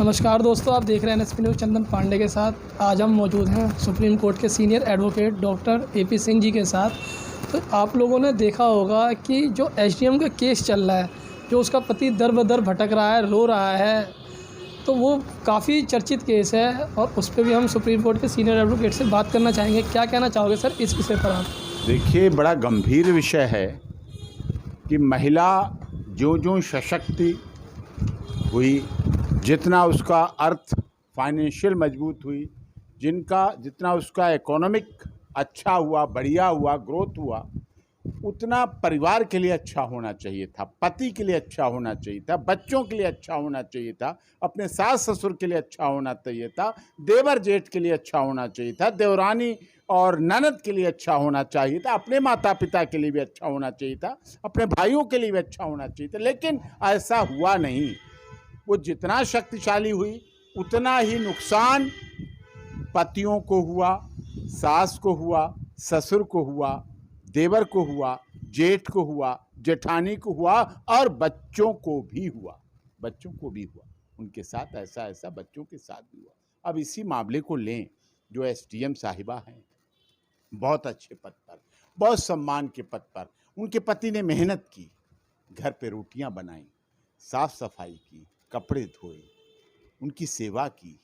नमस्कार दोस्तों, आप देख रहे हैं एनएसपी न्यूज़ चंदन पांडे के साथ। आज हम मौजूद हैं सुप्रीम कोर्ट के सीनियर एडवोकेट डॉक्टर एपी सिंह जी के साथ। तो आप लोगों ने देखा होगा कि जो एसडीएम का केस चल रहा है, जो उसका पति दर बदर भटक रहा है, रो रहा है, तो वो काफ़ी चर्चित केस है और उस पर भी हम सुप्रीम कोर्ट के सीनियर एडवोकेट से बात करना चाहेंगे। क्या कहना चाहोगे सर इस विषय पर आप? देखिए, बड़ा गंभीर विषय है कि महिला जो सशक्ति हुई, जितना उसका अर्थ फाइनेंशियल मजबूत हुई, जितना उसका इकोनॉमिक अच्छा हुआ, बढ़िया हुआ, ग्रोथ हुआ, उतना परिवार के लिए अच्छा होना चाहिए था, पति के लिए अच्छा होना चाहिए था, बच्चों के लिए अच्छा होना चाहिए था, अपने सास ससुर के लिए अच्छा होना चाहिए था, देवर जेठ के लिए अच्छा होना चाहिए था, देवरानी और ननद के लिए अच्छा होना चाहिए था, अपने माता पिता के लिए भी अच्छा होना चाहिए था, अपने भाइयों के लिए भी अच्छा होना चाहिए था। लेकिन ऐसा हुआ नहीं। वो जितना शक्तिशाली हुई उतना ही नुकसान पतियों को हुआ, सास को हुआ, ससुर को हुआ, देवर को हुआ, जेठ को हुआ, जेठानी को हुआ और बच्चों को भी हुआ। उनके साथ ऐसा बच्चों के साथ भी हुआ। अब इसी मामले को लें, जो एसडीएम साहिबा हैं, बहुत अच्छे पद पर, बहुत सम्मान के पद पर, उनके पति ने मेहनत की, घर पे रोटियां बनाई, साफ सफाई की, कपड़े धोए, उनकी सेवा की,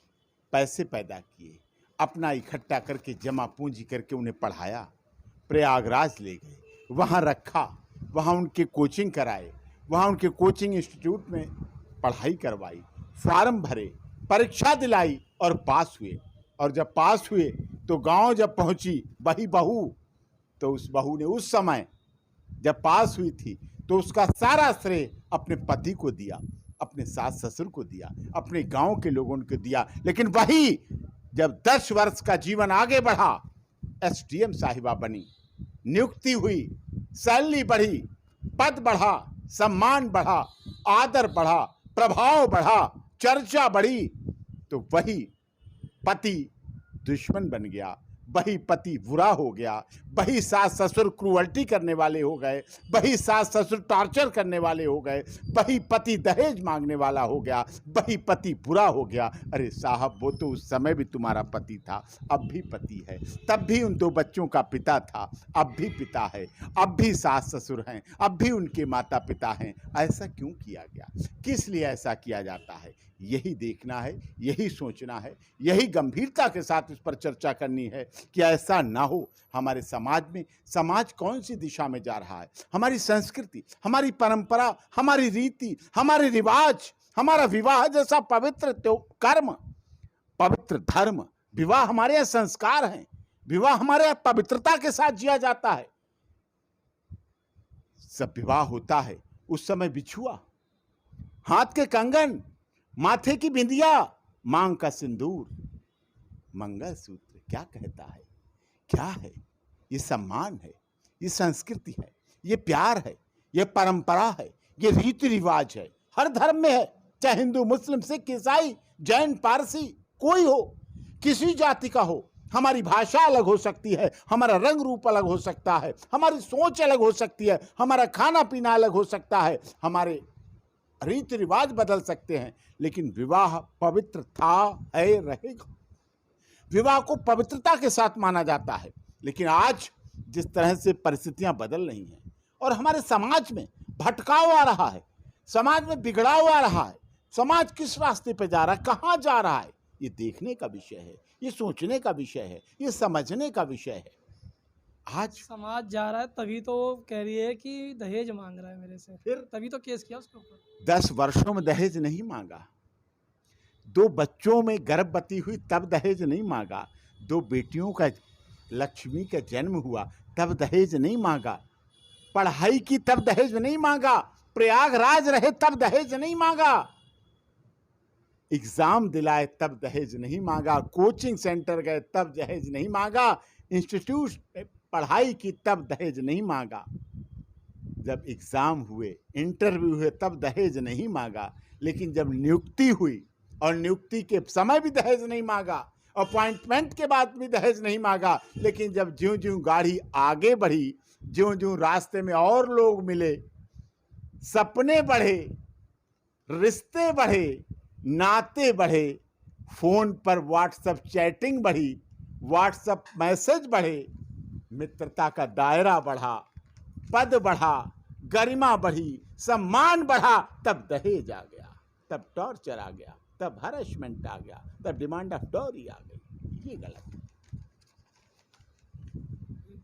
पैसे पैदा किए, अपना इकट्ठा करके जमा पूंजी करके उन्हें पढ़ाया, प्रयागराज ले गए, वहाँ रखा, वहाँ उनके कोचिंग कराए, वहाँ उनके कोचिंग इंस्टीट्यूट में पढ़ाई करवाई, फॉर्म भरे, परीक्षा दिलाई और पास हुए। और जब पास हुए तो गांव जब पहुंची वही बहू, तो उस बहू ने उस समय जब पास हुई थी तो उसका सारा श्रेय अपने पति को दिया, अपने सास ससुर को दिया, अपने गांव के लोगों को दिया। लेकिन वही जब 10 वर्ष का जीवन आगे बढ़ा, एसडीएम साहिबा बनी, नियुक्ति हुई, सैलरी बढ़ी, पद बढ़ा, सम्मान बढ़ा, आदर बढ़ा, प्रभाव बढ़ा, चर्चा बढ़ी, तो वही पति दुश्मन बन गया, वही पति बुरा हो गया, वही सास ससुर क्रूअल्टी करने वाले हो गए, वही सास ससुर टॉर्चर करने वाले हो गए, वही पति दहेज मांगने वाला हो गया, वही पति बुरा हो गया। अरे साहब, वो तो उस समय भी तुम्हारा पति था, अब भी पति है, तब भी उन 2 बच्चों का पिता था, अब भी पिता है, अब भी सास ससुर हैं, अब भी उनके माता पिता हैं। ऐसा क्यों किया गया? किस लिए ऐसा किया जाता है? यही देखना है, यही सोचना है, यही गंभीरता के साथ इस पर चर्चा करनी है कि ऐसा ना हो। हमारे समाज में, समाज कौन सी दिशा में जा रहा है? हमारी संस्कृति, हमारी परंपरा, हमारी रीति, हमारे रिवाज, हमारा विवाह जैसा पवित्र कर्म, पवित्र धर्म, विवाह हमारे यहाँ संस्कार हैं, विवाह हमारे यहाँ पवित्रता के साथ जिया जाता है। सब विवाह होता है उस समय बिछुआ, हाथ के कंगन, माथे की बिंदिया, मांग का सिंदूर, मंगलसूत्र क्या कहता है? क्या है? ये सम्मान है, ये संस्कृति है, ये प्यार है, ये परंपरा है, ये रीति रिवाज है। हर धर्म में है, चाहे हिंदू, मुस्लिम, सिख, ईसाई, जैन, पारसी, कोई हो, किसी जाति का हो। हमारी भाषा अलग हो सकती है, हमारा रंग रूप अलग हो सकता है, हमारी सोच अलग हो सकती है, हमारा खाना पीना अलग हो सकता है, हमारे रीति रिवाज बदल सकते हैं, लेकिन विवाह पवित्र था, है, रहेगा। विवाह को पवित्रता के साथ माना जाता है। लेकिन आज जिस तरह से परिस्थितियां बदल रही हैं और हमारे समाज में भटकाव आ रहा है, समाज में बिगड़ाव आ रहा है, समाज किस रास्ते पे जा रहा है, कहाँ जा रहा है, ये देखने का विषय है, ये सोचने का विषय है, ये समझने का विषय है। आज समाज जा रहा है तभी तो वो कह रही है कि दहेज मांग रहा है मेरे से, फिर तभी तो केस किया उसके ऊपर। 10 वर्षों में दहेज नहीं मांगा, 2 बच्चों में गर्भवती हुई तब दहेज नहीं मांगा, 2 बेटियों का लक्ष्मी का जन्म हुआ तब दहेज नहीं मांगा, पढ़ाई की तब दहेज नहीं मांगा, प्रयागराज रहे तब दहेज नहीं मांगा, एग्जाम दिलाए तब दहेज नहीं मांगा, कोचिंग सेंटर गए तब दहेज नहीं मांगा, इंस्टीट्यूट पढ़ाई की तब दहेज नहीं मांगा, जब एग्जाम हुए, इंटरव्यू हुए तब दहेज नहीं मांगा। लेकिन जब नियुक्ति हुई और नियुक्ति के समय भी दहेज नहीं मांगा, अपॉइंटमेंट के बाद भी दहेज नहीं मांगा, लेकिन जब ज्यों ज्यों गाड़ी आगे बढ़ी, ज्यों ज्यों रास्ते में और लोग मिले, सपने बढ़े, रिश्ते बढ़े, नाते बढ़े, फोन पर व्हाट्सएप चैटिंग बढ़ी, व्हाट्सएप मैसेज बढ़े, मित्रता का दायरा बढ़ा, पद बढ़ा, गरिमा बढ़ी, सम्मान बढ़ा, तब दहेज आ गया, तब टॉर्चर आ गया, तब हरेसमेंट आ गया, तब डिमांड ऑफ डॉरी आ गई। ये गलत है,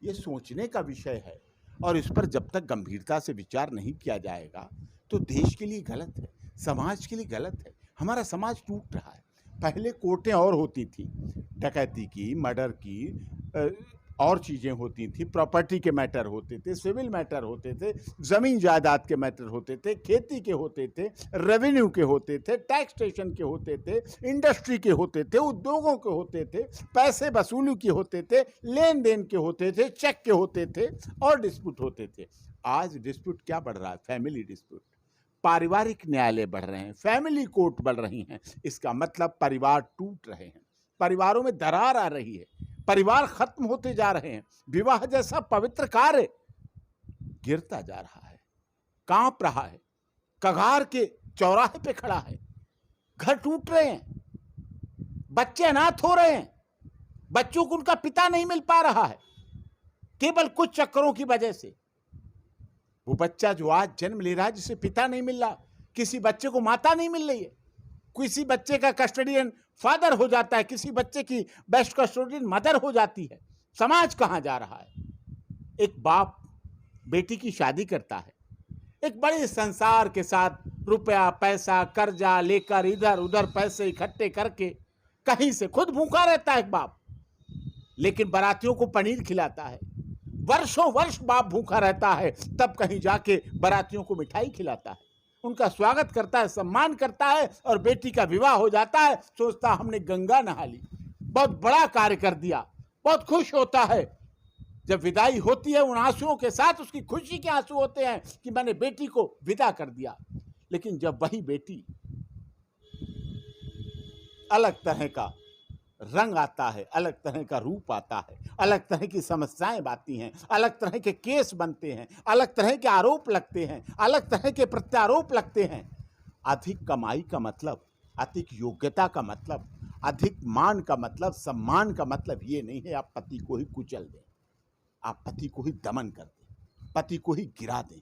ये सोचने का विषय है और इस पर जब तक गंभीरता से विचार नहीं किया जाएगा तो देश के लिए गलत है, समाज के लिए गलत है। हमारा समाज टूट रहा है। पहले कोर्टें और होती थी, डकैती की, मर्डर की, और चीज़ें होती थी, प्रॉपर्टी के मैटर होते थे, सिविल मैटर होते थे, ज़मीन जायदाद के मैटर होते थे, खेती के होते थे, रेवेन्यू के होते थे, टैक्स स्टेशन के होते थे, इंडस्ट्री के होते थे, उद्योगों के होते थे, पैसे वसूली के होते थे, लेन देन के होते थे, चेक के होते थे और डिस्प्यूट होते थे। आज डिस्प्यूट क्या बढ़ रहा है? फैमिली डिस्प्यूट, पारिवारिक न्यायालय बढ़ रहे हैं, फैमिली कोर्ट बढ़ रही हैं। इसका मतलब परिवार टूट रहे हैं, परिवारों में दरार आ रही है, परिवार खत्म होते जा रहे हैं, विवाह जैसा पवित्र कार्य गिरता जा रहा है, कांप रहा है, कगार के चौराहे पे खड़ा है, घर टूट रहे हैं, बच्चे अनाथ हो रहे हैं, बच्चों को उनका पिता नहीं मिल पा रहा है केवल कुछ चक्करों की वजह से। वो बच्चा जो आज जन्म ले रहा है जिसे पिता नहीं मिल रहा, किसी बच्चे को माता नहीं मिल रही है, किसी बच्चे का कस्टोडियन फादर हो जाता है, किसी बच्चे की बेस्ट कस्टोडियन मदर हो जाती है। समाज कहां जा रहा है? एक बाप बेटी की शादी करता है, एक बड़े संसार के साथ रुपया पैसा कर्जा लेकर इधर उधर पैसे इकट्ठे करके कहीं से खुद भूखा रहता है एक बाप, लेकिन बारातियों को पनीर खिलाता है। वर्षों वर्ष बाप भूखा रहता है, तब कहीं जाके बारातियों को मिठाई खिलाता है, उनका स्वागत करता है, सम्मान करता है, और बेटी का विवाह हो जाता है, सोचता हमने गंगा नहा ली, बहुत बड़ा कार्य कर दिया, बहुत खुश होता है। जब विदाई होती है उन आंसुओं के साथ उसकी खुशी के आंसू होते हैं कि मैंने बेटी को विदा कर दिया। लेकिन जब वही बेटी अलग तरह का रंग आता है, अलग तरह का रूप आता है, अलग तरह की समस्याएं आती हैं, अलग तरह के केस बनते हैं, अलग तरह के आरोप लगते हैं, अलग तरह के प्रत्यारोप लगते हैं। अधिक कमाई का मतलब, अधिक योग्यता का मतलब, अधिक मान का मतलब, सम्मान का मतलब ये नहीं है आप पति को ही कुचल दें, आप पति को ही दमन कर दें, पति को ही गिरा दें,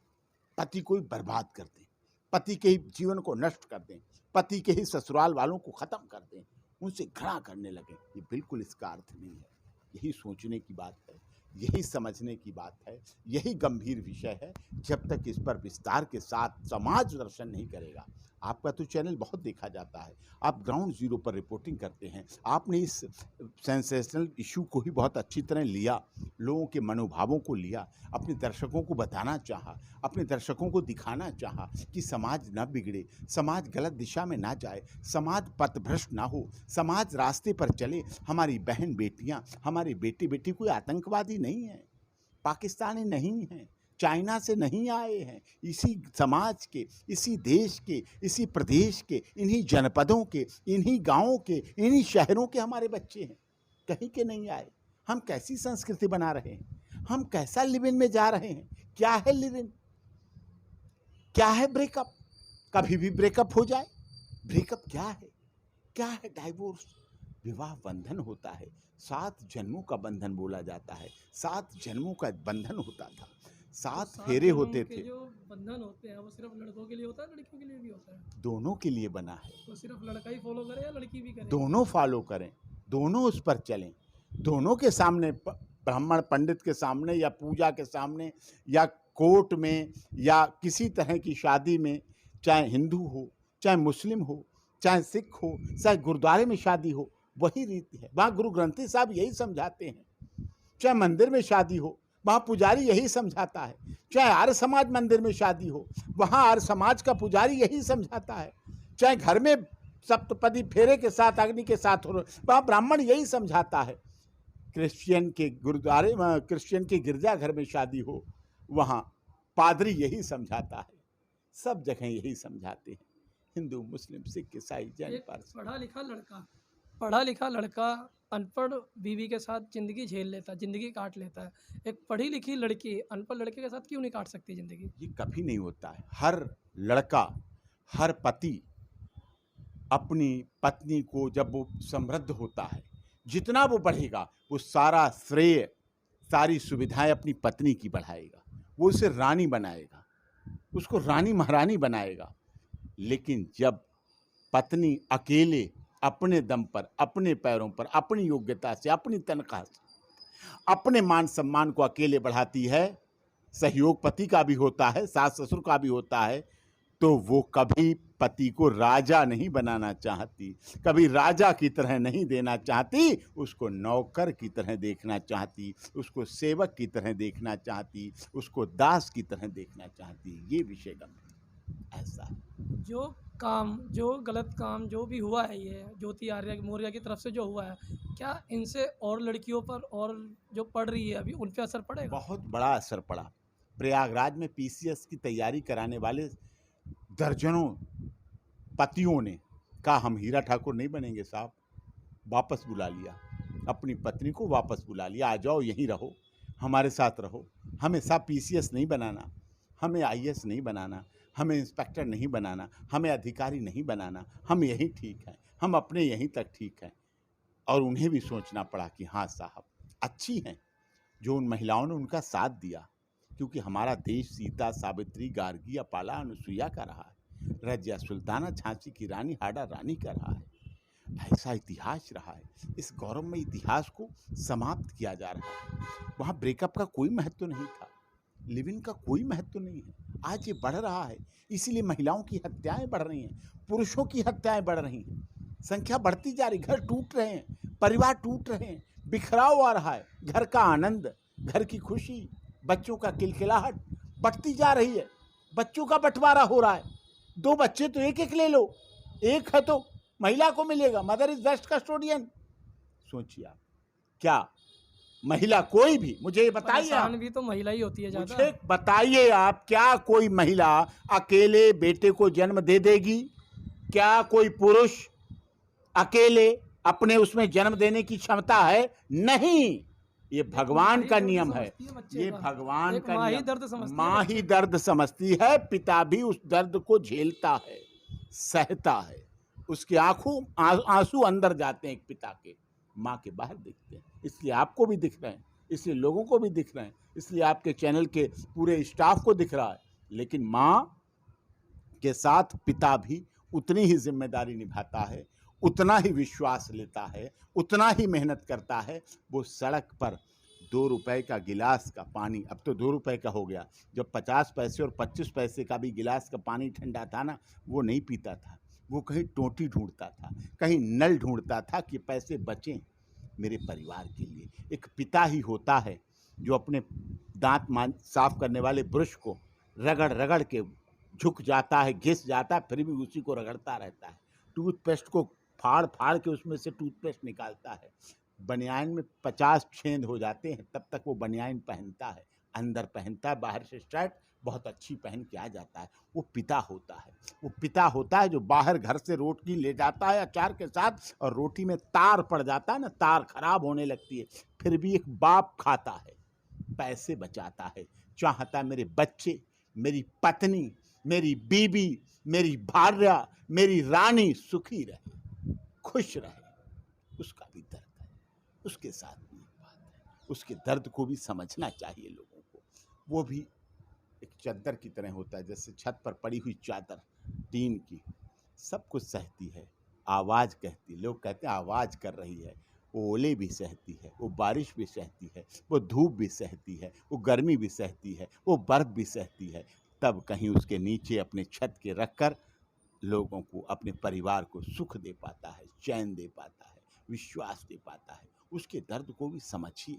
पति को ही बर्बाद कर दें, पति के ही जीवन को नष्ट कर दें, पति के ही ससुराल वालों को ख़त्म कर दें, उनसे घृणा करने लगे। ये बिल्कुल इसका अर्थ नहीं है। यही सोचने की बात है, यही समझने की बात है, यही गंभीर विषय है। जब तक इस पर विस्तार के साथ समाज दर्शन नहीं करेगा, आपका तो चैनल बहुत देखा जाता है, आप ग्राउंड जीरो पर रिपोर्टिंग करते हैं, आपने इस सेंसेशनल इशू को ही बहुत अच्छी तरह लिया, लोगों के मनोभावों को लिया, अपने दर्शकों को बताना चाहा, अपने दर्शकों को दिखाना चाहा कि समाज न बिगड़े, समाज गलत दिशा में ना जाए, समाज पथभ्रष्ट ना हो, समाज रास्ते पर चले। हमारी बहन बेटियां, हमारे बेटे बेटी कोई आतंकवादी नहीं है, पाकिस्तानी नहीं हैं, चाइना से नहीं आए हैं, इसी समाज के, इसी देश के, इसी प्रदेश के, इन्हीं जनपदों के, इन्हीं गांवों के, इन्हीं शहरों के हमारे बच्चे हैं, कहीं के नहीं आए। हम कैसी संस्कृति बना रहे हैं? हम कैसा लिव इन में जा रहे हैं? क्या है लिव इन? क्या है ब्रेकअप? कभी भी ब्रेकअप हो जाए। ब्रेकअप क्या है? क्या है डाइवोर्स? विवाह बंधन होता है, 7 जन्मों का बंधन बोला जाता है, 7 जन्मों का बंधन होता था, 7 फेरे होते थे। जो बंधन होते हैं वो सिर्फ लड़कों के लिए होता है, लड़कियों के लिए भी होता है? दोनों के लिए बना है। तो सिर्फ लड़का ही फॉलो करे या लड़की भी करे? दोनों फॉलो करें, दोनों उस पर चलें, दोनों के सामने, ब्राह्मण पंडित के सामने या पूजा के सामने या कोर्ट में या किसी तरह की शादी में, चाहे हिंदू हो, चाहे मुस्लिम हो, चाहे सिख हो, चाहे गुरुद्वारे में शादी हो, वही रीति है। वहाँ गुरु ग्रंथी साहब यही समझाते हैं। चाहे मंदिर में शादी हो, वहाँ पुजारी यही समझाता है। चाहे आर्य समाज मंदिर में शादी हो, वहाँ आर्य समाज का पुजारी यही समझाता है। चाहे घर में सप्तपदी फेरे के साथ अग्नि के साथ हो, वहाँ ब्राह्मण यही समझाता है। क्रिश्चियन के गुरुद्वारे, क्रिश्चियन के गिरजाघर में शादी हो, वहाँ पादरी यही समझाता है। सब जगह यही समझाते हैं, हिंदू मुस्लिम सिख ईसाई जैन पारसी। पढ़ा लिखा लड़का अनपढ़ बीवी के साथ ज़िंदगी झेल लेता है, ज़िंदगी काट लेता है। एक पढ़ी लिखी लड़की अनपढ़ लड़के के साथ क्यों नहीं काट सकती ज़िंदगी? ये कभी नहीं होता है। हर लड़का, हर पति अपनी पत्नी को जब वो समृद्ध होता है, जितना वो बढ़ेगा वो सारा श्रेय, सारी सुविधाएं अपनी पत्नी की बढ़ाएगा, वो उसे रानी बनाएगा, उसको रानी महारानी बनाएगा। लेकिन जब पत्नी अकेले अपने दम पर, अपने पैरों पर, अपनी योग्यता से, अपनी तनख्वाह से, अपने मान सम्मान को अकेले बढ़ाती है, सहयोग पति का भी होता है, सास ससुर का भी होता है, तो वो कभी पति को राजा नहीं बनाना चाहती, कभी राजा की तरह नहीं देना चाहती, उसको नौकर की तरह देखना चाहती, उसको सेवक की तरह देखना चाहती, उसको दास की तरह देखना चाहती। ये विषय गंभीर ऐसा है। जो गलत काम जो भी हुआ है, ये ज्योति आर्य मौर्य की तरफ से जो हुआ है, क्या इनसे और लड़कियों पर और जो पढ़ रही है अभी उन पे असर पड़ेगा? बहुत बड़ा असर पड़ा। प्रयागराज में पीसीएस की तैयारी कराने वाले दर्जनों पतियों ने कहा हम हीरा ठाकुर नहीं बनेंगे साहब, वापस बुला लिया, अपनी पत्नी को वापस बुला लिया, आ जाओ यहीं रहो, हमारे साथ रहो, हमें साहब पीसीएस नहीं बनाना, हमें आईएएस नहीं बनाना, हमें इंस्पेक्टर नहीं बनाना, हमें अधिकारी नहीं बनाना, हम यहीं ठीक हैं, हम अपने यहीं तक ठीक हैं। और उन्हें भी सोचना पड़ा कि हाँ साहब अच्छी हैं जो उन महिलाओं ने उनका साथ दिया, क्योंकि हमारा देश सीता, सावित्री, गार्गी, अपाला, अनुसुईया का रहा है, रजिया सुल्ताना, झांसी की रानी, हाड़ा रानी का रहा है। ऐसा इतिहास रहा है। इस गौरवमय इतिहास को समाप्त किया जा रहा है। वहाँ ब्रेकअप का कोई महत्व नहीं था, लिव इन का कोई महत्व नहीं है। आज ये बढ़ रहा है, इसीलिए महिलाओं की हत्याएं बढ़ रही हैं, पुरुषों की हत्याएं बढ़ रही हैं, संख्या बढ़ती जा रही, घर टूट रहे हैं, परिवार टूट रहे हैं, बिखराव आ रहा है, घर का आनंद, घर की खुशी, बच्चों का किलकिलाहट बढ़ती जा रही है, बच्चों का बंटवारा हो रहा है। 2 बच्चे तो एक एक ले लो, एक है तो महिला को मिलेगा, मदर इज बेस्ट कस्टोडियन। सोचिए आप, क्या महिला कोई भी, मुझे ये बताइए आप, भी तो महिला ही होती है ज्यादा। मुझे बताइए आप, क्या कोई महिला अकेले बेटे को जन्म दे देगी? क्या कोई पुरुष अकेले अपने उसमें जन्म देने की क्षमता है? नहीं, ये भगवान का नियम है, ये भगवान का नियम। माँ ही दर्द समझती है, पिता भी उस दर्द को झेलता है, सहता है, उसके आंखों आंसू अंदर जाते हैं एक पिता के, माँ के बाहर दिखते हैं। इसलिए आपको भी दिख रहे हैं, इसलिए लोगों को भी दिख रहे हैं, इसलिए आपके चैनल के पूरे स्टाफ को दिख रहा है। लेकिन माँ के साथ पिता भी उतनी ही जिम्मेदारी निभाता है, उतना ही विश्वास लेता है, उतना ही मेहनत करता है। वो सड़क पर 2 रुपए का गिलास का पानी, अब तो 2 रुपए का हो गया, जब 50 पैसे और 25 पैसे का भी गिलास का पानी ठंडा था ना, वो नहीं पीता था, वो कहीं टोंटी ढूंढता था, कहीं नल ढूंढता था कि पैसे बचें मेरे परिवार के लिए। एक पिता ही होता है जो अपने दांत साफ करने वाले ब्रश को रगड़ रगड़ के झुक जाता है, घिस जाता है, फिर भी उसी को रगड़ता रहता है। टूथपेस्ट को फाड़ फाड़ के उसमें से टूथपेस्ट निकालता है। बनियान में 50 छेद हो जाते हैं, तब तक वो बनियान पहनता है, अंदर पहनता है, बाहर से शर्ट बहुत अच्छी पहन के आ जाता है। वो पिता होता है, वो पिता होता है जो बाहर घर से रोटी ले जाता है अचार के साथ, और रोटी में तार पड़ जाता है ना, तार खराब होने लगती है, फिर भी एक बाप खाता है, पैसे बचाता है, चाहता है मेरे बच्चे, मेरी पत्नी, मेरी बीबी, मेरी भार्या, मेरी रानी सुखी रहे, खुश रहे। उसका भी दर्द है, उसके साथ भी एक बात है, उसके दर्द को भी समझना चाहिए लोगों को। वो भी एक चादर की तरह होता है, जैसे छत पर पड़ी हुई चादर टीन की, सब कुछ सहती है, आवाज़ कहती, लोग कहते हैं आवाज़ कर रही है, वो ओले भी सहती है, वो बारिश भी सहती है, वो धूप भी सहती है, वो गर्मी भी सहती है, वो बर्फ़ भी सहती है, तब कहीं उसके नीचे अपने छत के रखकर लोगों को, अपने परिवार को सुख दे पाता है, चैन दे पाता है, विश्वास दे पाता है। उसके दर्द को भी समझिए।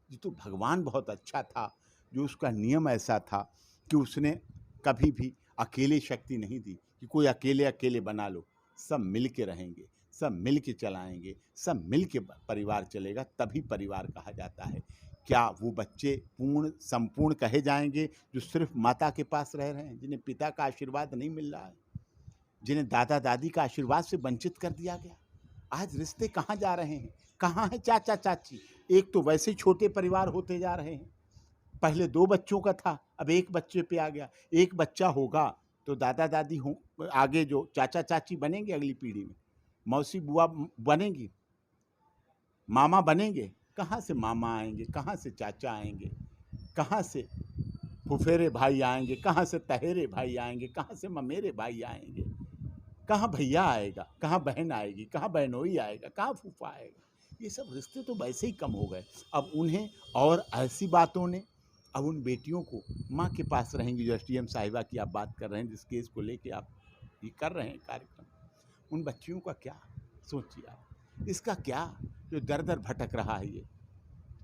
ये तो भगवान बहुत अच्छा था, जो उसका नियम ऐसा था कि उसने कभी भी अकेले शक्ति नहीं दी कि कोई अकेले अकेले बना लो, सब मिल के रहेंगे, सब मिल के चलाएँगे, सब मिल के परिवार चलेगा, तभी परिवार कहा जाता है। क्या वो बच्चे पूर्ण संपूर्ण कहे जाएंगे जो सिर्फ माता के पास रह रहे हैं, जिन्हें पिता का आशीर्वाद नहीं मिल रहा है, जिन्हें दादा दादी का आशीर्वाद से वंचित कर दिया गया? आज रिश्ते कहाँ जा रहे हैं, कहाँ है चाचा चाची? एक तो वैसे ही छोटे परिवार होते जा रहे हैं, पहले 2 बच्चों का था, अब 1 बच्चे पे आ गया। 1 बच्चा होगा तो दादा दादी हों, आगे जो चाचा चाची बनेंगे अगली पीढ़ी में, मौसी बुआ बनेंगी, मामा बनेंगे। कहाँ से मामा आएंगे, कहाँ से चाचा आएंगे, कहाँ से फुफेरे भाई आएंगे, कहाँ से तहेरे भाई आएंगे, कहाँ से ममेरे भाई आएंगे, कहाँ भैया आएगा, कहाँ बहन आएगी, कहाँ बहनोई आएगा, कहाँ फूफा आएगा। ये सब रिश्ते तो वैसे ही कम हो गए। अब उन्हें और ऐसी बातों ने, अब उन बेटियों को माँ के पास रहेंगी, जो एसडीएम साहिबा की आप बात कर रहे हैं, जिस केस को लेके आप ये कर रहे हैं कार्यक्रम, उन बच्चियों का क्या सोचिए आप, इसका क्या जो दर दर भटक रहा है। ये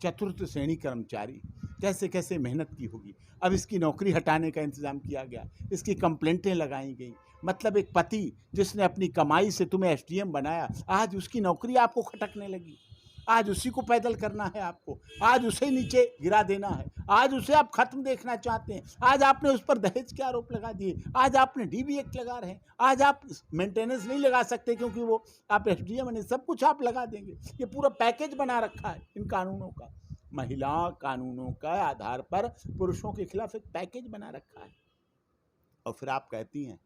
चतुर्थ श्रेणी कर्मचारी कैसे कैसे मेहनत की होगी। अब इसकी नौकरी हटाने का इंतज़ाम किया गया, इसकी कंप्लेंटें लगाई गई। मतलब एक पति जिसने अपनी कमाई से तुम्हें एसडीएम बनाया, आज उसकी नौकरी आपको खटकने लगी, आज उसी को पैदल करना है आपको, आज उसे नीचे गिरा देना है, आज उसे आप खत्म देखना चाहते हैं। आज आपने उस पर दहेज के आरोप लगा दिए, आज आपने डीबी एक्ट लगा रहे हैं, आज आप मेंटेनेंस नहीं लगा सकते क्योंकि वो आप एसडीएम ने सब कुछ आप लगा देंगे। ये पूरा पैकेज बना रखा है इन कानूनों का, महिला कानूनों का आधार पर पुरुषों के खिलाफ एक पैकेज बना रखा है। और फिर आप कहती हैं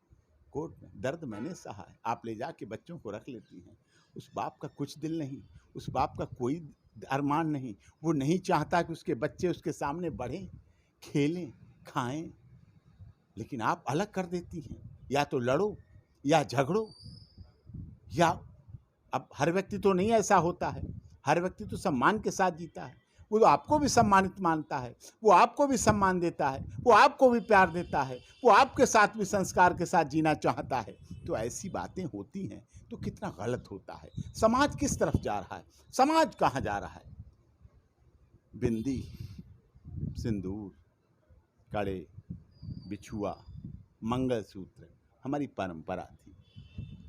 कोर्ट में दर्द मैंने सहा है, आप ले जाके बच्चों को रख लेती हैं। उस बाप का कुछ दिल नहीं, उस बाप का कोई अरमान नहीं, वो नहीं चाहता कि उसके बच्चे उसके सामने बढ़ें, खेलें, खाएं, लेकिन आप अलग कर देती हैं। या तो लड़ो या झगड़ो, या अब हर व्यक्ति तो नहीं ऐसा होता है, हर व्यक्ति तो सम्मान के साथ जीता है। वो तो आपको भी सम्मानित मानता है, वो आपको भी सम्मान देता है, वो आपको भी प्यार देता है, वो आपके साथ भी संस्कार के साथ जीना चाहता है। तो ऐसी बातें होती हैं तो कितना गलत होता है। समाज किस तरफ जा रहा है, समाज कहाँ जा रहा है। बिंदी, सिंदूर, कड़े, बिछुआ, मंगलसूत्र हमारी परंपरा थी।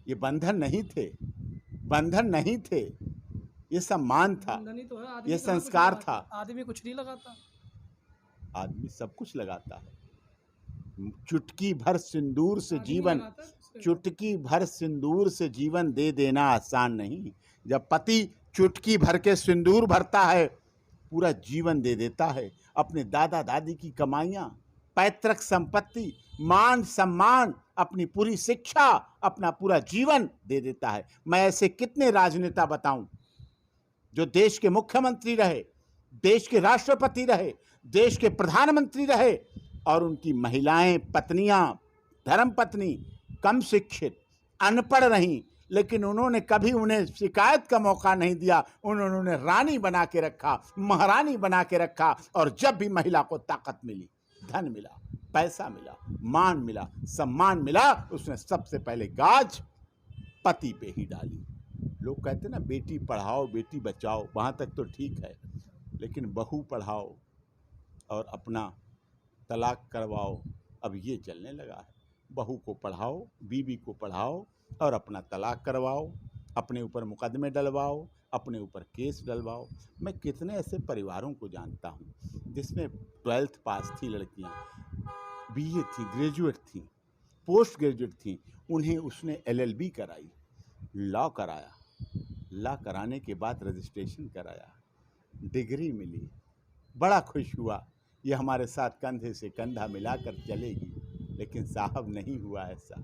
ये बंधन नहीं थे, बंधन नहीं थे, ये सम्मान था, तो है, ये संस्कार था। आदमी कुछ नहीं लगाता, आदमी सब कुछ लगाता है। चुटकी भर सिंदूर से जीवन, चुटकी भर सिंदूर से जीवन दे देना आसान नहीं। जब पति चुटकी भर के सिंदूर भरता है, पूरा जीवन दे देता है। अपने दादा दादी की कमाइयाँ, पैतृक संपत्ति, मान सम्मान, अपनी पूरी शिक्षा, अपना पूरा जीवन दे देता है। मैं ऐसे कितने राजनेता बताऊं जो देश के मुख्यमंत्री रहे, देश के राष्ट्रपति रहे, देश के प्रधानमंत्री रहे, और उनकी महिलाएं, पत्नियां, धर्मपत्नी कम शिक्षित, अनपढ़ रहीं, लेकिन उन्होंने कभी उन्हें शिकायत का मौका नहीं दिया। उन्होंने रानी बना के रखा, महारानी बना के रखा। और जब भी महिला को ताकत मिली, धन मिला, पैसा मिला, मान मिला, सम्मान मिला, उसने सबसे पहले गाज पति पे ही डाली। लोग कहते ना बेटी पढ़ाओ बेटी बचाओ, वहाँ तक तो ठीक है, लेकिन बहू पढ़ाओ और अपना तलाक करवाओ, अब ये चलने लगा है। बहू को पढ़ाओ, बीवी को पढ़ाओ और अपना तलाक करवाओ, अपने ऊपर मुकदमे डलवाओ, अपने ऊपर केस डलवाओ। मैं कितने ऐसे परिवारों को जानता हूँ जिसमें 12th पास थी लड़कियाँ, बीए थी, ग्रेजुएट थी, पोस्ट ग्रेजुएट थी, उन्हें उसने LLB कराई, लॉ कराया, लॉ कराने के बाद रजिस्ट्रेशन कराया, डिग्री मिली, बड़ा खुश हुआ, ये हमारे साथ कंधे से कंधा मिलाकर चलेगी। लेकिन साहब नहीं हुआ ऐसा।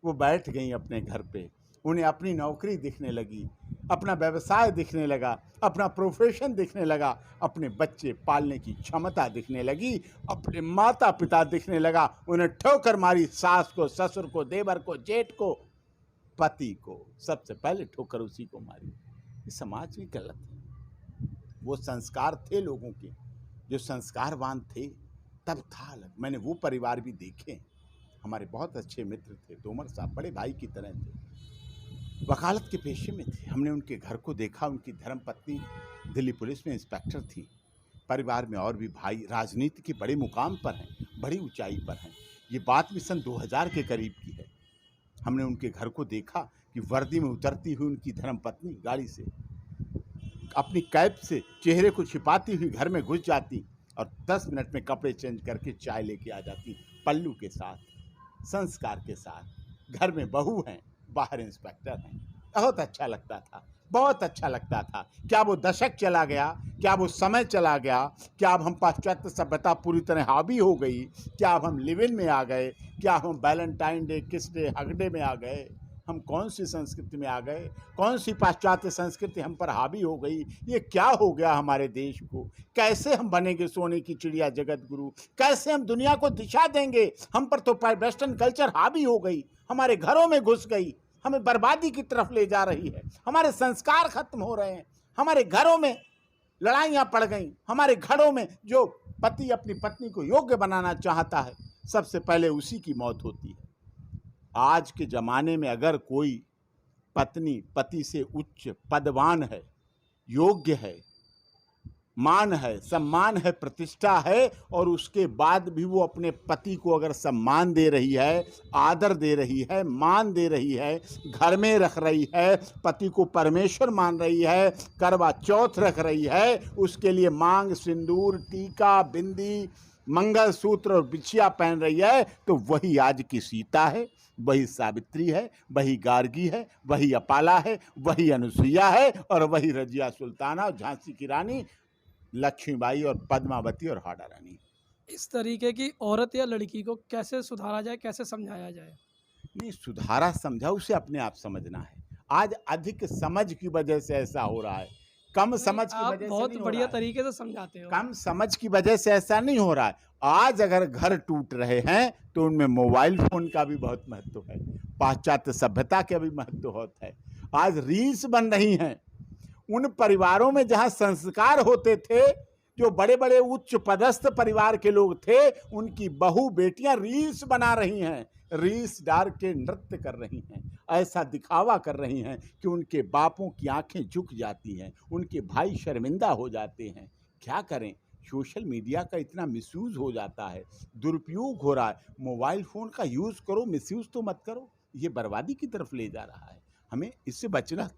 वो बैठ गई अपने घर पे, उन्हें अपनी नौकरी दिखने लगी, अपना व्यवसाय दिखने लगा, अपना प्रोफेशन दिखने लगा, अपने बच्चे पालने की क्षमता दिखने लगी, अपने माता पिता दिखने लगा। उन्हें ठोकर मारी, सास को, ससुर को, देवर को, जेठ को, पति को, सबसे पहले ठोकर उसी को मारी। ये समाज भी गलत है। वो संस्कार थे लोगों के, जो संस्कारवान थे तब था अलग। मैंने वो परिवार भी देखे, हमारे बहुत अच्छे मित्र थे, तोमर साहब बड़े भाई की तरह थे, वकालत के पेशे में थे। हमने उनके घर को देखा, उनकी धर्मपत्नी दिल्ली पुलिस में इंस्पेक्टर थी। परिवार में और भी भाई राजनीति के बड़े मुकाम पर हैं, बड़ी ऊंचाई पर हैं। ये बात भी सन 2000 के करीब की है। हमने उनके घर को देखा कि वर्दी में उतरती हुई उनकी धर्मपत्नी गाड़ी से अपनी कैप से चेहरे को छिपाती हुई घर में घुस जाती और 10 मिनट में कपड़े चेंज करके चाय लेके आ जाती, पल्लू के साथ, संस्कार के साथ। घर में बहू हैं, बाहर इंस्पेक्टर हैं। बहुत अच्छा लगता था, बहुत अच्छा लगता था। क्या वो दशक चला गया? क्या वो समय चला गया? क्या अब हम पाश्चात्य सभ्यता पूरी तरह हावी हो गई? क्या अब हम लिव इन में आ गए? क्या हम वैलेंटाइन डे, किस डे, हग डे में आ गए? हम कौन सी संस्कृति में आ गए, कौन सी पाश्चात्य संस्कृति हम पर हावी हो गई, ये क्या हो गया हमारे देश को, कैसे हम बनेंगे सोने की चिड़िया जगत गुरु, कैसे हम दुनिया को दिशा देंगे। हम पर तो वेस्टर्न कल्चर हावी हो गई, हमारे घरों में घुस गई, हमें बर्बादी की तरफ ले जा रही है, हमारे संस्कार खत्म हो रहे हैं, हमारे घरों में लड़ाइयाँ पड़ गई, हमारे घरों में जो पति अपनी पत्नी को योग्य बनाना चाहता है सबसे पहले उसी की मौत होती है। आज के ज़माने में अगर कोई पत्नी पति से उच्च पदवान है, योग्य है, मान है, सम्मान है, प्रतिष्ठा है, और उसके बाद भी वो अपने पति को अगर सम्मान दे रही है, आदर दे रही है, मान दे रही है, घर में रख रही है, पति को परमेश्वर मान रही है, करवा चौथ रख रही है, उसके लिए मांग सिंदूर, टीका, बिंदी, मंगलसूत्र और बिछिया पहन रही है, तो वही आज की सीता है, वही सावित्री है, वही गार्गी है, वही अपाला है, वही अनुसुईया है, और वही रजिया सुल्ताना और झांसी की रानी लक्ष्मीबाई और पद्मावती और हाड़ा रानी। इस तरीके की औरत या लड़की को कैसे सुधारा जाए, कैसे समझाया जाए? नहीं, सुधारा समझा उसे अपने आप समझना है। आज अधिक समझ की वजह से ऐसा हो रहा है, कम समझ की आप वजह से बहुत नहीं हो बढ़िया रहा है। तरीके से समझाते हो। कम समझ की वजह से ऐसा नहीं हो रहा है। आज अगर घर टूट रहे हैं तो उनमें मोबाइल फोन का भी बहुत महत्व है, पाश्चात्य सभ्यता का भी महत्व बहुत है। आज रील्स बन रही हैं, उन परिवारों में जहाँ संस्कार होते थे, जो बड़े बड़े उच्च पदस्थ परिवार के लोग थे, उनकी बहू बेटियां रील्स बना रही हैं, रील्स डाल के नृत्य कर रही हैं, ऐसा दिखावा कर रही हैं कि उनके बापों की आंखें झुक जाती हैं, उनके भाई शर्मिंदा हो जाते हैं। क्या करें, सोशल मीडिया का इतना मिसयूज़ हो जाता है, दुरुपयोग हो रहा है। मोबाइल फ़ोन का यूज़ करो, मिसयूज़ तो मत करो, ये बर्बादी की तरफ ले जा रहा है। हमें इससे बचना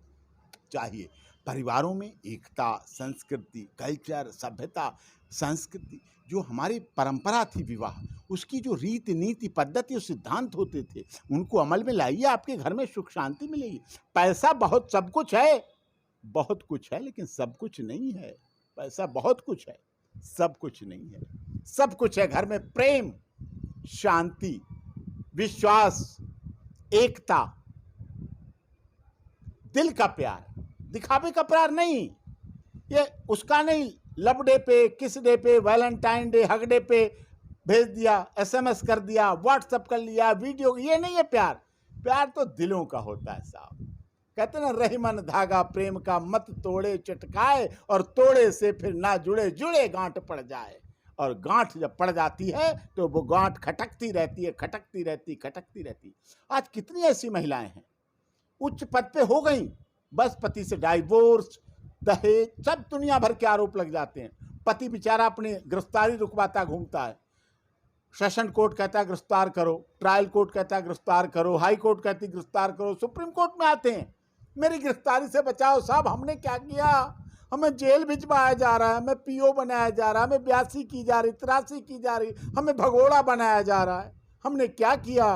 चाहिए। परिवारों में एकता, संस्कृति, कल्चर, सभ्यता, संस्कृति, जो हमारी परंपरा थी विवाह, उसकी जो रीति नीति पद्धति और सिद्धांत होते थे, उनको अमल में लाइए, आपके घर में सुख शांति मिलेगी। पैसा बहुत सब कुछ है, बहुत कुछ है, लेकिन सब कुछ नहीं है। पैसा बहुत कुछ है, सब कुछ नहीं है। सब कुछ है घर में, प्रेम, शांति, विश्वास, एकता, दिल का प्यार, दिखावे का प्यार नहीं। ये उसका नहीं, लब डे पे, किस डे पे, वैलेंटाइन डे, हग डे पे भेज दिया, एसएमएस कर दिया, व्हाट्सएप कर लिया, वीडियो, ये नहीं है प्यार। प्यार तो दिलों का होता है साहब। कहते ना, रही मन धागा प्रेम का, मत तोड़े चटकाए, और तोड़े से फिर ना जुड़े, जुड़े गांठ पड़ जाए। और गांठ जब पड़ जाती है तो वो गांठ खटकती रहती है, खटकती रहती, खटकती रहती। आज कितनी ऐसी महिलाएं हैं उच्च पद पे हो गई, बस पति से डाइवोर्स, दहेज, सब दुनिया भर के आरोप लग जाते हैं। पति बेचारा अपनी गिरफ्तारी रुकवाता घूमता है, सेशन कोर्ट कहता है गिरफ्तार करो, ट्रायल कोर्ट कहता है गिरफ्तार करो, हाई कोर्ट कहती है गिरफ्तार करो, सुप्रीम कोर्ट में आते हैं, मेरी गिरफ्तारी से बचाओ साहब। हमने क्या किया? हमें जेल भिजवाया जा रहा है, हमें पीओ बनाया जा रहा है, हमें ब्यासी की जा रही, त्रासी की जा रही, हमें भगोड़ा बनाया जा रहा है। हमने क्या किया?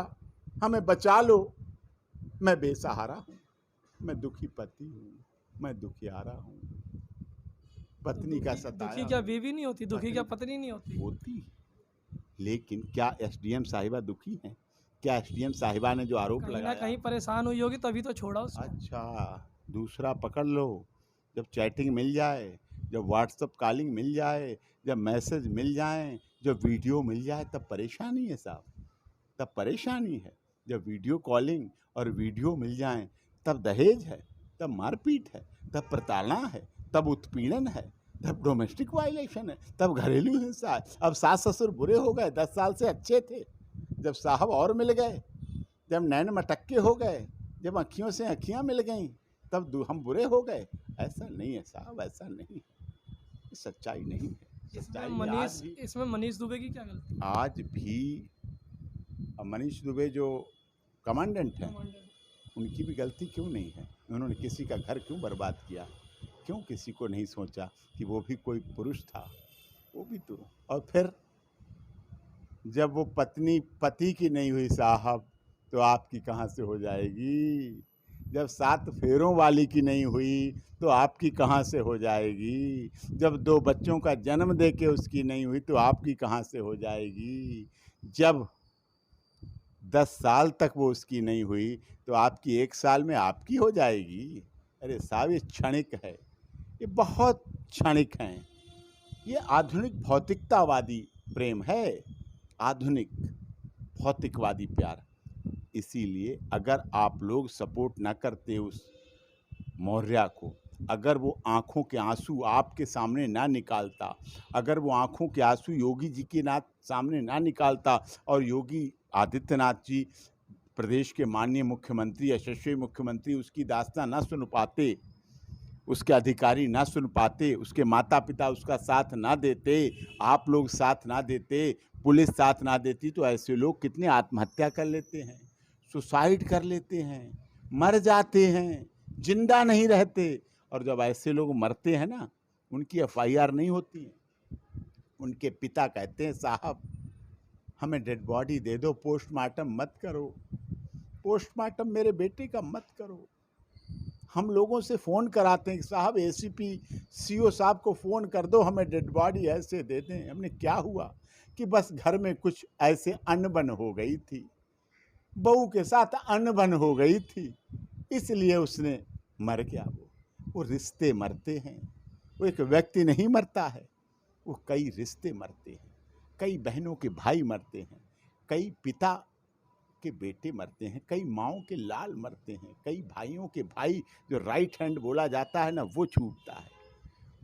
हमें बचा लो। मैं बेसहारा हूँ, मैं दुखी पति हूँ, मैं दुखियारा हूँ, पत्नी का सताया। दुखी क्या बीवी नहीं होती? दुखी क्या पत्नी नहीं होती? होती, लेकिन क्या एसडीएम साहिबा दुखी हैं? क्या एसडीएम साहिबा ने जो आरोप कहीं ना लगाया, कहीं परेशान हुई होगी तभी तो छोड़ा उसको। अच्छा दूसरा पकड़ लो। जब चैटिंग मिल जाए, जब व्हाट्सअप कॉलिंग मिल जाए, जब मैसेज मिल जाए, जब वीडियो मिल जाए, तब परेशानी है साहब, तब परेशानी है। जब वीडियो कॉलिंग और वीडियो मिल जाएं, तब दहेज है, तब मारपीट है, तब प्रताड़ना है, तब उत्पीड़न है, तब डोमेस्टिक वायलेशन है, तब घरेलू हिंसा है। अब सास ससुर बुरे हो गए, 10 साल से अच्छे थे, जब साहब और मिल गए, जब नैन मटक्के हो गए, जब अँखियों से अँखियाँ मिल गईं, तब हम बुरे हो गए। ऐसा नहीं है साहब, ऐसा नहीं है, सच्चाई नहीं है। सच्चाई इसमें मनीष दुबे की क्या गलती? आज भी मनीष दुबे जो कमांडेंट हैं, उनकी भी गलती क्यों नहीं है? उन्होंने किसी का घर क्यों बर्बाद किया? क्यों किसी को नहीं सोचा कि वो भी कोई पुरुष था, वो भी तो। और फिर जब वो पत्नी पति की नहीं हुई साहब, तो आपकी कहाँ से हो जाएगी? जब 7 फेरों वाली की नहीं हुई तो आपकी कहाँ से हो जाएगी? जब 2 बच्चों का जन्म देके उसकी नहीं हुई तो आपकी कहाँ से हो जाएगी? जब 10 साल तक वो उसकी नहीं हुई तो आपकी 1 साल में आपकी हो जाएगी। अरे साहब, ये क्षणिक है, ये बहुत क्षणिक हैं। ये आधुनिक भौतिकतावादी प्रेम है, आधुनिक भौतिकवादी प्यार। इसीलिए अगर आप लोग सपोर्ट ना करते उस मौर्या को, अगर वो आँखों के आँसू आपके सामने ना निकालता, अगर वो आँखों के आँसू योगी जी के सामने ना निकालता और योगी आदित्यनाथ जी प्रदेश के माननीय मुख्यमंत्री, यशस्वी मुख्यमंत्री, उसकी दास्तां ना सुन पाते, उसके अधिकारी ना सुन पाते, उसके माता पिता उसका साथ ना देते, आप लोग साथ ना देते, पुलिस साथ ना देती, तो ऐसे लोग कितने आत्महत्या कर लेते हैं, सुसाइड कर लेते हैं, मर जाते हैं, जिंदा नहीं रहते। और जब ऐसे लोग मरते हैं ना, उनकी एफआईआर नहीं होती है। उनके पिता कहते हैं साहब हमें डेड बॉडी दे दो, पोस्टमार्टम मत करो, पोस्टमार्टम मेरे बेटे का मत करो। हम लोगों से फ़ोन कराते हैं कि साहब एसीपी सीओ साहब को फ़ोन कर दो, हमें डेड बॉडी ऐसे दे दें। हमने क्या हुआ कि बस घर में कुछ ऐसे अनबन हो गई थी, बहू के साथ अनबन हो गई थी, इसलिए उसने मर गया। वो रिश्ते मरते हैं, वो एक व्यक्ति नहीं मरता है, वो कई रिश्ते मरते हैं, कई बहनों के भाई मरते हैं, कई पिता के बेटे मरते हैं, कई माँओं के लाल मरते हैं, कई भाइयों के भाई जो राइट हैंड बोला जाता है ना, वो छूटता है,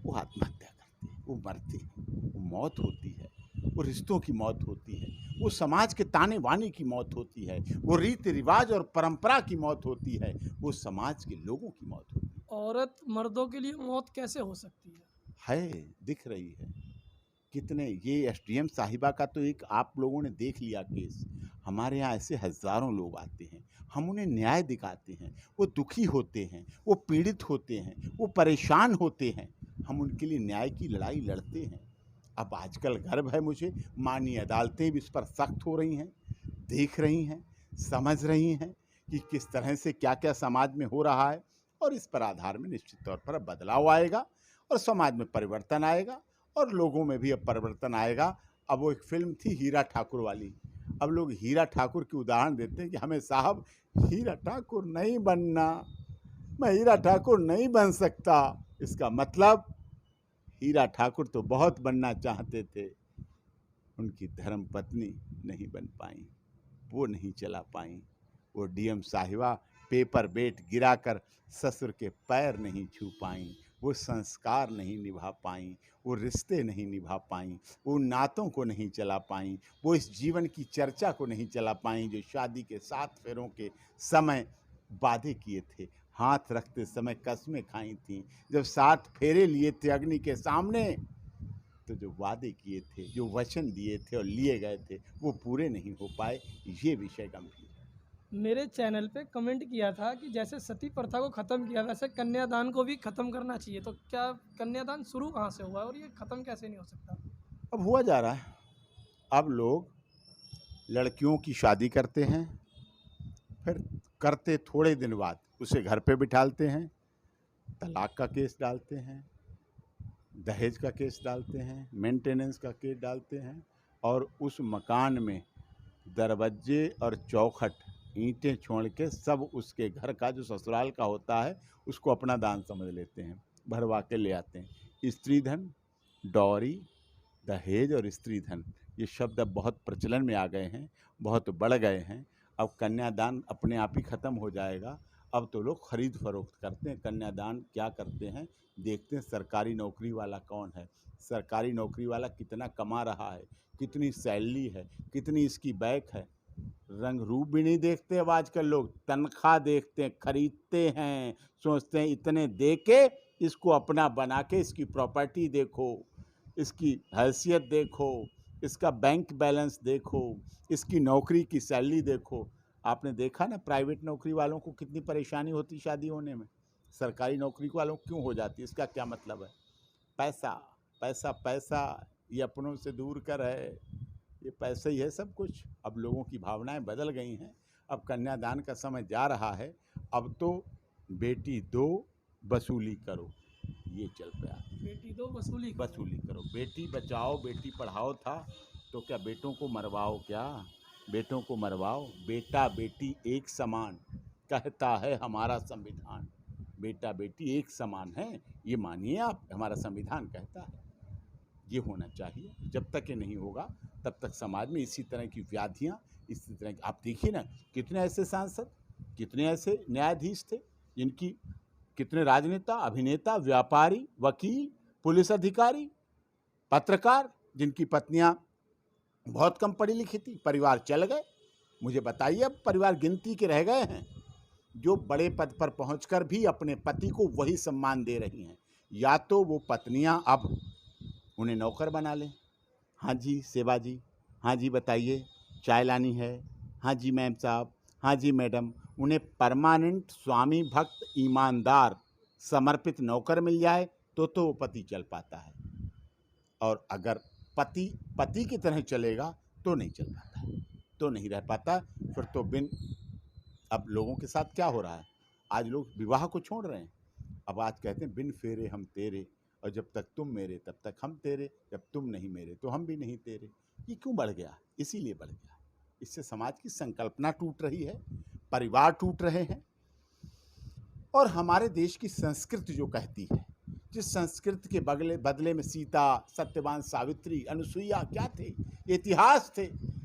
वो आत्महत्या करते हैं, वो मरते हैं, वो मौत होती है, वो रिश्तों की मौत होती है, वो समाज के ताने बाने की मौत होती है, वो रीति रिवाज और परंपरा की मौत होती है, वो समाज के लोगों की मौत होती है। औरत मर्दों के लिए मौत कैसे हो सकती है, दिख रही है कितने। ये एसडीएम साहिबा का तो एक आप लोगों ने देख लिया केस। हमारे यहाँ ऐसे हज़ारों लोग आते हैं, हम उन्हें न्याय दिखाते हैं, वो दुखी होते हैं, वो पीड़ित होते हैं, वो परेशान होते हैं, हम उनके लिए न्याय की लड़ाई लड़ते हैं। अब आजकल गर्व है मुझे, माननीय अदालतें भी इस पर सख्त हो रही हैं, देख रही हैं, समझ रही हैं कि किस तरह से क्या क्या समाज में हो रहा है, और इस पर आधार में निश्चित तौर पर अब बदलाव आएगा और समाज में परिवर्तन आएगा और लोगों में भी अब परिवर्तन आएगा। अब वो एक फिल्म थी हीरा ठाकुर वाली, अब लोग हीरा ठाकुर की उदाहरण देते हैं कि हमें साहब हीरा ठाकुर नहीं बनना, मैं हीरा ठाकुर नहीं बन सकता। इसका मतलब हीरा ठाकुर तो बहुत बनना चाहते थे, उनकी धर्म पत्नी नहीं बन पाई, वो नहीं चला पाई। वो डीएम साहिबा पेपर वेट गिराकर ससुर के पैर नहीं छू पाईं, वो संस्कार नहीं निभा पाईं, वो रिश्ते नहीं निभा पाईं, वो नातों को नहीं चला पाईं, वो इस जीवन की चर्चा को नहीं चला पाईं जो शादी के 7 फेरों के समय वादे किए थे, हाथ रखते समय कस्में खाई थीं, जब 7 फेरे लिए थे अग्नि के सामने, तो जो वादे किए थे, जो वचन दिए थे और लिए गए थे, वो पूरे नहीं हो पाए। ये विषय गंभीर है। मेरे चैनल पे कमेंट किया था कि जैसे सती प्रथा को ख़त्म किया वैसे कन्यादान को भी ख़त्म करना चाहिए, तो क्या कन्यादान शुरू कहाँ से हुआ और ये ख़त्म कैसे नहीं हो सकता? अब हुआ जा रहा है, अब लोग लड़कियों की शादी करते हैं, फिर करते थोड़े दिन बाद उसे घर पे बिठालते हैं, तलाक का केस डालते हैं, दहेज का केस डालते हैं, मेंटेनेंस का केस डालते हैं, और उस मकान में दरवाजे और चौखट ईंटें छोड़ के सब उसके घर का जो ससुराल का होता है उसको अपना दान समझ लेते हैं, भरवा के ले आते हैं। स्त्री धन, डॉरी, दहेज और स्त्री धन, ये शब्द अब बहुत प्रचलन में आ गए हैं, बहुत बढ़ गए हैं। अब कन्यादान अपने आप ही ख़त्म हो जाएगा। अब तो लोग खरीद फरोख्त करते हैं। कन्यादान क्या करते हैं, देखते हैं सरकारी नौकरी वाला कौन है, सरकारी नौकरी वाला कितना कमा रहा है, कितनी सैलरी है, कितनी इसकी बैक है। रंग रूप भी नहीं देखते अब आजकल लोग, तनख्वाह देखते हैं, खरीदते हैं, सोचते हैं इतने दे के इसको अपना बना के, इसकी प्रॉपर्टी देखो, इसकी हैसियत देखो, इसका बैंक बैलेंस देखो, इसकी नौकरी की सैलरी देखो। आपने देखा ना प्राइवेट नौकरी वालों को कितनी परेशानी होती शादी होने में, सरकारी नौकरी वालों को क्यों हो जाती, इसका क्या मतलब है? पैसा पैसा पैसा, ये अपनों से दूर कर है, ये पैसे ही है सब कुछ। अब लोगों की भावनाएं बदल गई हैं, अब कन्यादान का समय जा रहा है। अब तो बेटी दो वसूली करो, ये चल पाया, बेटी दो वसूली करो। वसूली करो। बेटी बचाओ बेटी पढ़ाओ था, तो क्या बेटों को मरवाओ क्या? बेटों को मरवाओ, बेटा बेटी एक समान कहता है हमारा संविधान। बेटा बेटी एक समान है, ये मानिए आप, हमारा संविधान कहता है। ये होना चाहिए। जब तक ये नहीं होगा तब तक समाज में इसी तरह की व्याधियाँ, इसी तरह की, आप देखिए ना कितने ऐसे सांसद, कितने ऐसे न्यायाधीश थे जिनकी, कितने राजनेता, अभिनेता, व्यापारी, वकील, पुलिस अधिकारी, पत्रकार जिनकी पत्नियां बहुत कम पढ़ी लिखी थी, परिवार चल गए। मुझे बताइए, अब परिवार गिनती के रह गए हैं जो बड़े पद पर पहुंचकर भी अपने पति को वही सम्मान दे रही हैं। या तो वो पत्नियां अब उन्हें नौकर बना लें, हाँ जी सेवा जी, हाँ जी बताइए चाय लानी है, हाँ जी मैम साहब, हाँ जी मैडम, उन्हें परमानेंट स्वामी भक्त ईमानदार समर्पित नौकर मिल जाए तो वो पति चल पाता है। और अगर पति पति की तरह चलेगा तो नहीं चल पाता है, तो नहीं रह पाता। फिर तो बिन, अब लोगों के साथ क्या हो रहा है, आज लोग विवाह को छोड़ रहे हैं। अब आज कहते हैं बिन फेरे हम तेरे, और जब तक तुम मेरे तब तक हम तेरे, जब तुम नहीं मेरे तो हम भी नहीं तेरे। ये क्यों बढ़ गया? इसीलिए बढ़ गया, इससे समाज की संकल्पना टूट रही है, परिवार टूट रहे हैं। और हमारे देश की संस्कृति जो कहती है, जिस संस्कृति के बदले में सीता, सत्यवान सावित्री, अनुसुईया क्या थे, इतिहास थे।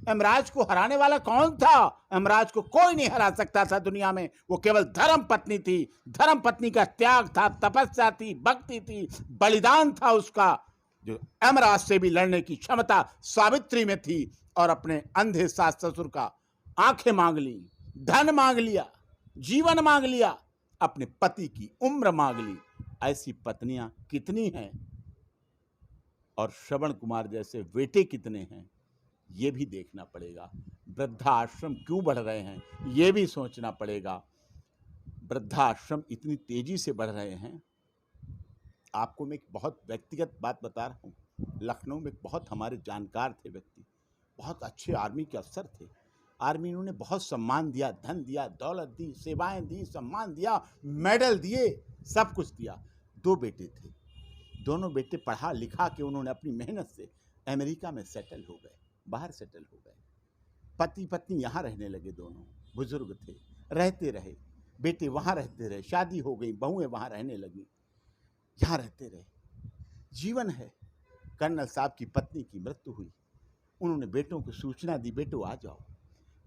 यमराज को हराने वाला कौन था? यमराज को कोई नहीं हरा सकता था दुनिया में। वो केवल धर्म पत्नी थी, धर्म पत्नी का त्याग था, तपस्या थी, भक्ति थी, बलिदान था उसका। जो यमराज से भी लड़ने की क्षमता सावित्री में थी। और अपने अंधे सास ससुर का आंखें मांग ली, धन मांग लिया, जीवन मांग लिया, अपने पति की उम्र मांग ली। ऐसी पत्नियां कितनी हैं, और श्रवण कुमार जैसे बेटे कितने हैं, ये भी देखना पड़ेगा। वृद्धाश्रम क्यों बढ़ रहे हैं, ये भी सोचना पड़ेगा। वृद्धाश्रम इतनी तेजी से बढ़ रहे हैं। आपको मैं एक बहुत व्यक्तिगत बात बता रहा हूँ। लखनऊ में बहुत हमारे जानकार थे व्यक्ति, बहुत अच्छे आर्मी के अफसर थे। आर्मी ने बहुत सम्मान दिया, धन दिया, दौलत दी, सेवाएं दी, सम्मान दिया, मेडल दिए, सब कुछ दिया। 2 बेटे थे, दोनों बेटे पढ़ा लिखा के उन्होंने अपनी मेहनत से अमेरिका में सेटल हो गए, बाहर सेटल हो गए। पति पत्नी यहाँ रहने लगे, दोनों बुजुर्ग थे, रहते रहे। बेटे वहाँ रहते रहे, शादी हो गई, बहुएं वहाँ रहने लगी, यहाँ रहते रहे। जीवन है। कर्नल साहब की पत्नी की मृत्यु हुई, उन्होंने बेटों को सूचना दी, बेटो आ जाओ।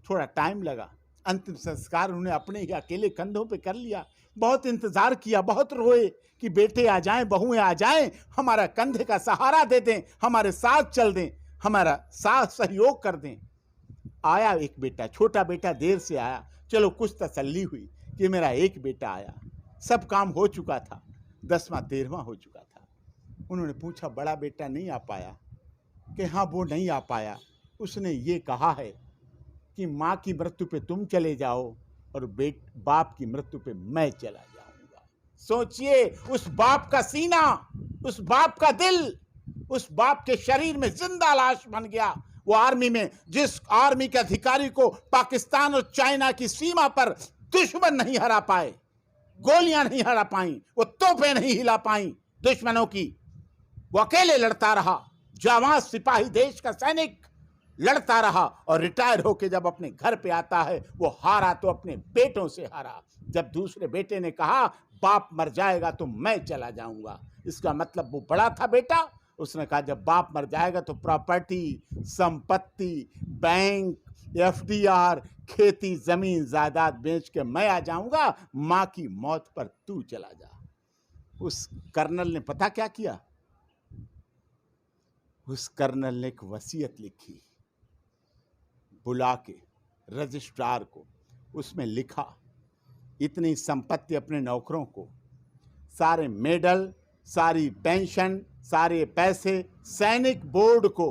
थोड़ा टाइम लगा, अंतिम संस्कार उन्होंने अपने ही अकेले कंधों पे कर लिया। बहुत इंतजार किया, बहुत रोए कि बेटे आ जाएं, बहुएं आ जाएं, हमारा कंधे का सहारा दे दें, हमारे साथ चल दें, हमारा साथ सहयोग कर दें। आया एक बेटा, छोटा बेटा देर से आया, चलो कुछ तसल्ली हुई कि मेरा एक बेटा आया। सब काम हो चुका था, 10वां 13वां हो चुका था। उन्होंने पूछा बड़ा बेटा नहीं आ पाया? कि हाँ वो नहीं आ पाया, उसने ये कहा है कि माँ की मृत्यु पे तुम चले जाओ और बाप की मृत्यु पे मैं चला जाऊंगा। सोचिए, उस बाप का सीना, उस बाप का दिल, उस बाप के शरीर में जिंदा लाश बन गया। वो आर्मी में, जिस आर्मी के अधिकारी को पाकिस्तान और चाइना की सीमा पर दुश्मन नहीं हरा पाए, गोलियां नहीं हरा पाई, वो तोपें नहीं हिला पाई दुश्मनों की, वो अकेले लड़ता रहा। जवान सिपाही, देश का सैनिक लड़ता रहा। और रिटायर होके जब अपने घर पे आता है, वो हारा तो अपने बेटों से हारा। जब दूसरे बेटे ने कहा बाप मर जाएगा तो मैं चला जाऊंगा, इसका मतलब वो बड़ा था बेटा। उसने कहा जब बाप मर जाएगा तो प्रॉपर्टी, संपत्ति, बैंक, FDR, खेती, जमीन जायदाद बेच के मैं आ जाऊंगा, माँ की मौत पर तू चला जा। उस कर्नल ने पता क्या किया? उस कर्नल ने एक वसीयत लिखी, बुला के रजिस्ट्रार को। उसमें लिखा इतनी संपत्ति अपने नौकरों को, सारे मेडल, सारी पेंशन, सारे पैसे सैनिक बोर्ड को,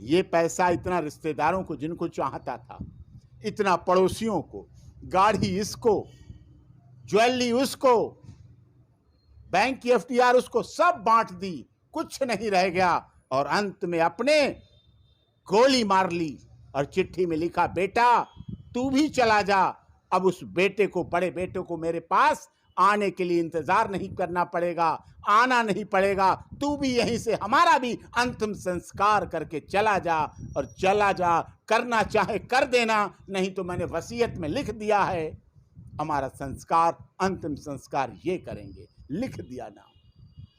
ये पैसा इतना रिश्तेदारों को जिनको चाहता था, इतना पड़ोसियों को, गाड़ी इसको, ज्वेलरी उसको, बैंक की FDR उसको, सब बांट दी, कुछ नहीं रह गया। और अंत में अपने गोली मार ली और चिट्ठी में लिखा बेटा तू भी चला जा। अब उस बेटे को, बड़े बेटे को मेरे पास आने के लिए इंतजार नहीं करना पड़ेगा, आना नहीं पड़ेगा। तू भी यहीं से हमारा भी अंतिम संस्कार करके चला जा, और चला जा, करना चाहे कर देना, नहीं तो मैंने वसीयत में लिख दिया है हमारा संस्कार, अंतिम संस्कार ये करेंगे, लिख दिया नाम।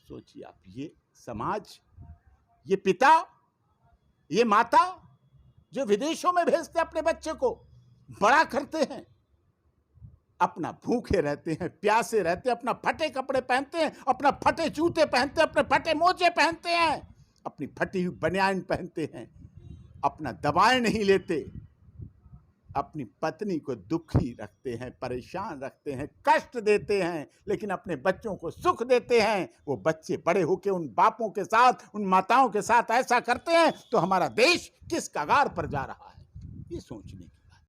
सोचिए आप, ये समाज, ये पिता, ये माता जो विदेशों में भेजते अपने बच्चे को, बड़ा करते हैं, अपना भूखे रहते हैं, प्यासे रहते हैं, अपना फटे कपड़े पहनते हैं, अपना फटे जूते पहनते हैं, अपने फटे मोजे पहनते हैं, अपनी फटी हुई बनियान पहनते हैं, अपना दवाएं नहीं लेते, अपनी पत्नी को दुखी रखते हैं, परेशान रखते हैं, कष्ट देते हैं, लेकिन अपने बच्चों को सुख देते हैं। वो बच्चे बड़े होकर उन बापों के साथ, उन माताओं के साथ ऐसा करते हैं तो हमारा देश किस कगार पर जा रहा है, ये सोचने की